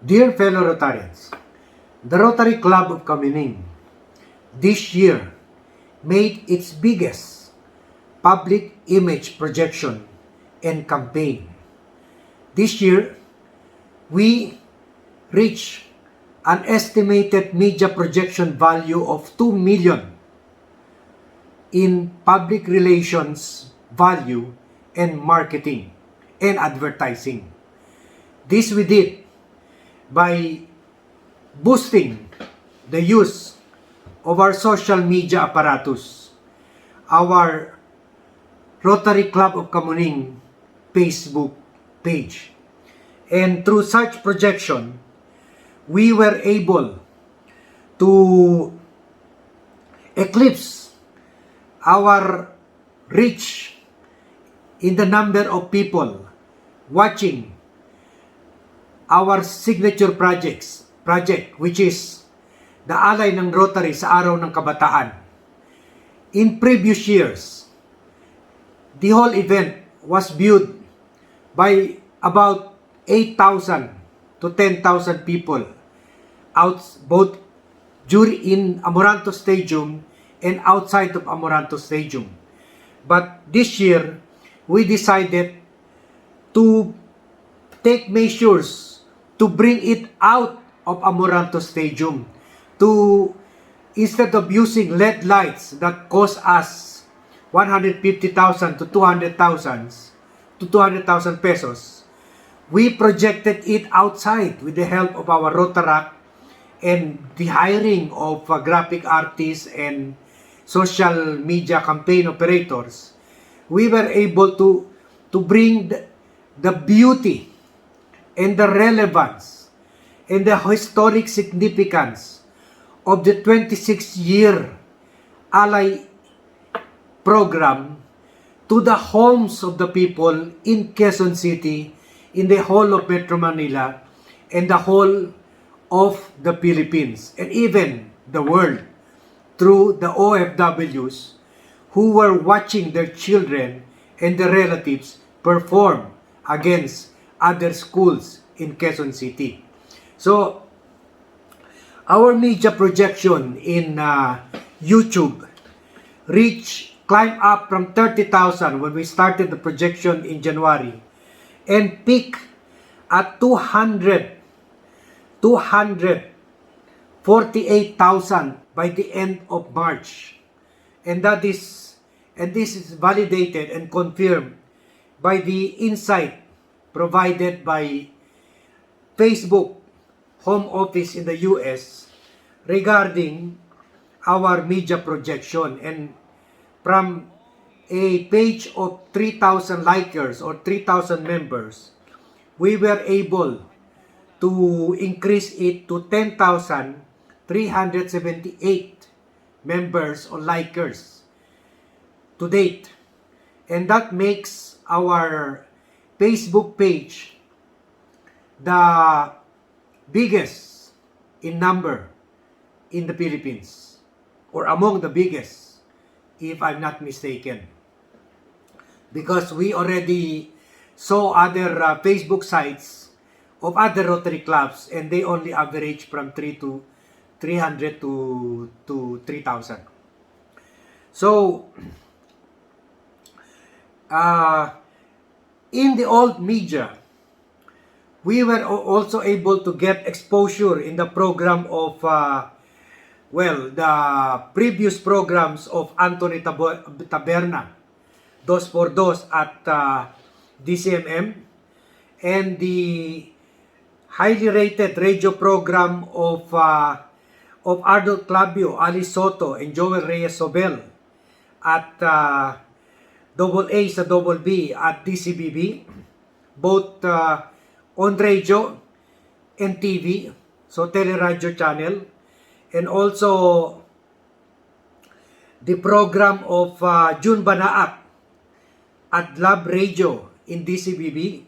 Dear fellow Rotarians, the Rotary Club of Kamuning this year made its biggest public image projection and campaign. This year, we reached an estimated media projection value of 2 million in public relations value and marketing and advertising. This we did by boosting the use of our social media apparatus, our Rotary Club of Kamuning Facebook page. And through such projection, we were able to eclipse our reach in the number of people watching our signature project which is the Alay ng Rotary sa Araw ng Kabataan. In previous years, the whole event was viewed by about 8,000 to 10,000 people both during in Amoranto Stadium and outside of Amoranto Stadium. But this year, we decided to take measures to bring it out of Amoranto Stadium, to instead of using LED lights that cost us 150,000 to 200,000 pesos, we projected it outside with the help of our Rotaract and the hiring of graphic artists and social media campaign operators. We were able to bring the beauty and the relevance and the historic significance of the 26-year Alay program to the homes of the people in Quezon City, in the whole of Metro Manila, and the whole of the Philippines, and even the world, through the OFWs who were watching their children and their relatives perform against other schools in Quezon City. So, our media projection in YouTube climbed up from 30,000 when we started the projection in January and peaked at 248,000 by the end of March. And this is validated and confirmed by the insight provided by Facebook Home Office in the US regarding our media projection. And from a page of 3,000 likers or 3,000 members, we were able to increase it to 10,378 members or likers to date. And that makes our Facebook page the biggest in number in the Philippines, or among the biggest, if I'm not mistaken. Because we already saw other Facebook sites of other Rotary clubs and they only average from 300 to 3,000. So, in the old media, we were also able to get exposure in the program of, the previous programs of Anthony Taberna, Dos por Dos at DCMM, and the highly rated radio program of Arnold Clavio, Ali Soto, and Joel Reyes Sobel at AA sa Double B at DCBB, both on radio and TV, so teleradio channel, and also the program of June Banaak at Lab Radio in DCBB,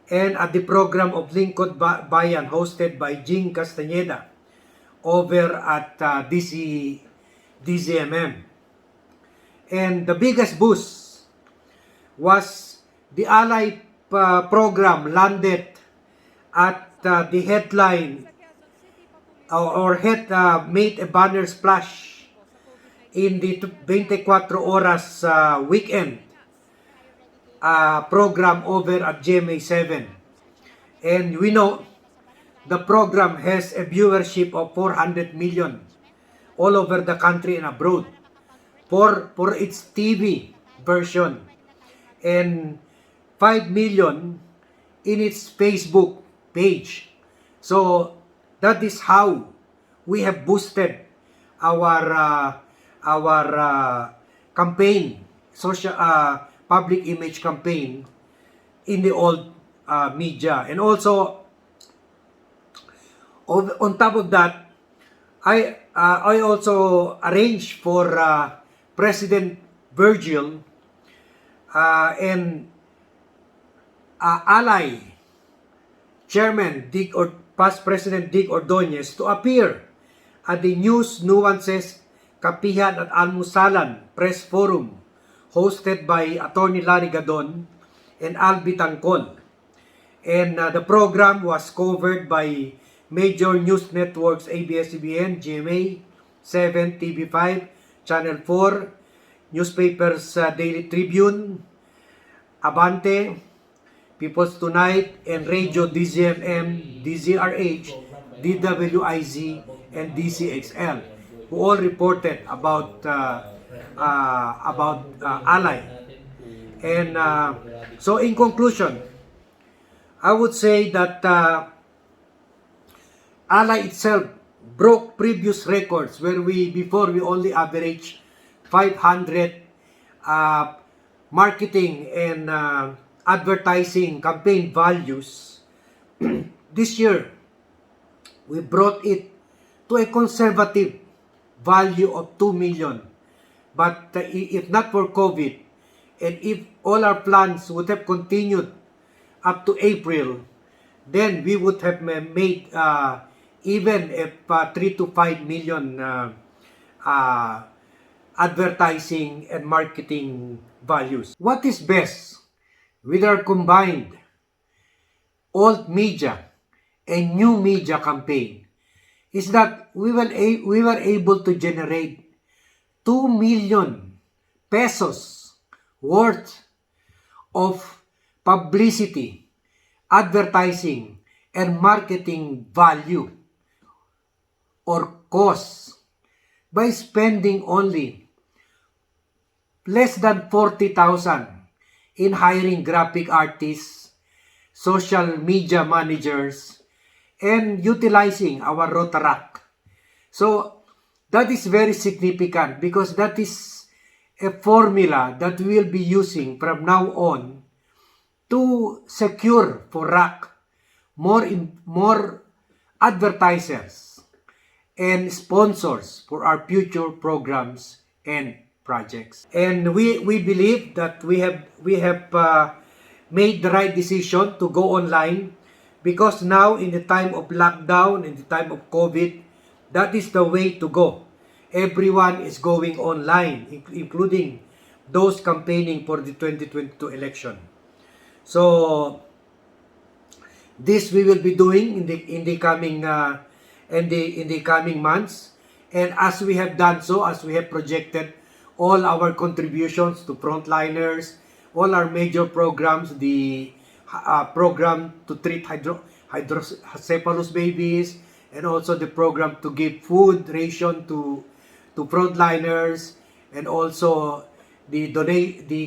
and at the program of Lingkod Bayan hosted by Jing Castañeda over at DCMM. And the biggest boost was the Alay program landed at the headline made a banner splash in the 24 Oras weekend program over at GMA7. And we know the program has a viewership of 400 million all over the country and abroad for its TV version, and 5 million in its Facebook page. So that is how we have boosted our campaign, social public image campaign in the old media. And also on top of that, I also arranged for President Virgil and ally Chairman past President Dick Ordonez to appear at the News Nuances Kapihan at Almusalan Press Forum hosted by Attorney Larry Gadon and Albi Tangkol. And the program was covered by major news networks ABS-CBN, GMA, 7, TV5, Channel 4, newspapers Daily Tribune, Abante, People's Tonight, and Radio DZMM, DZRH, DWIZ, and DCXL, who all reported about Ally. And so in conclusion, I would say that Ally itself broke previous records where before we only averaged 500 marketing and advertising campaign values. This year, we brought it to a conservative value of 2 million. But if not for COVID, and if all our plans would have continued up to April, then we would have made even if 3 to 5 million advertising and marketing values. What is best with our combined old media and new media campaign is that we were able to generate 2 million pesos worth of publicity, advertising, and marketing value or cost by spending only less than 40,000 in hiring graphic artists, social media managers, and utilizing our Rotaract. So that is very significant because that is a formula that we will be using from now on to secure for RAC more advertisers and sponsors for our future programs and projects. And we believe that we have made the right decision to go online, because now in the time of lockdown, in the time of COVID, that is the way to go. Everyone is going online, including those campaigning for the 2022 election. So this we will be doing in the coming months, and as we have done so, as we have projected all our contributions to frontliners, all our major programs, the program to treat hydrocephalus babies, and also the program to give food ration to frontliners, and also the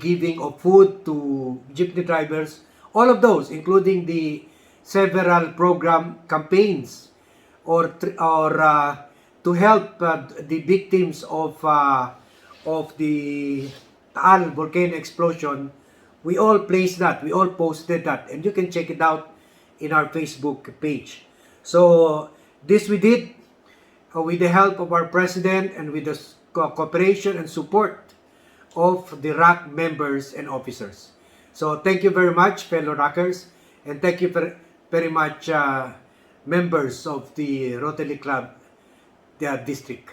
giving of food to jeepney drivers. All of those, including the several program campaigns or to help the victims of the Taal volcano explosion. We all placed that, we all posted that, and you can check it out in our Facebook page. So this we did with the help of our president and with the cooperation and support of the RAC members and officers. So thank you very much, fellow RACers, and thank you very much members of the Rotary Club, the district.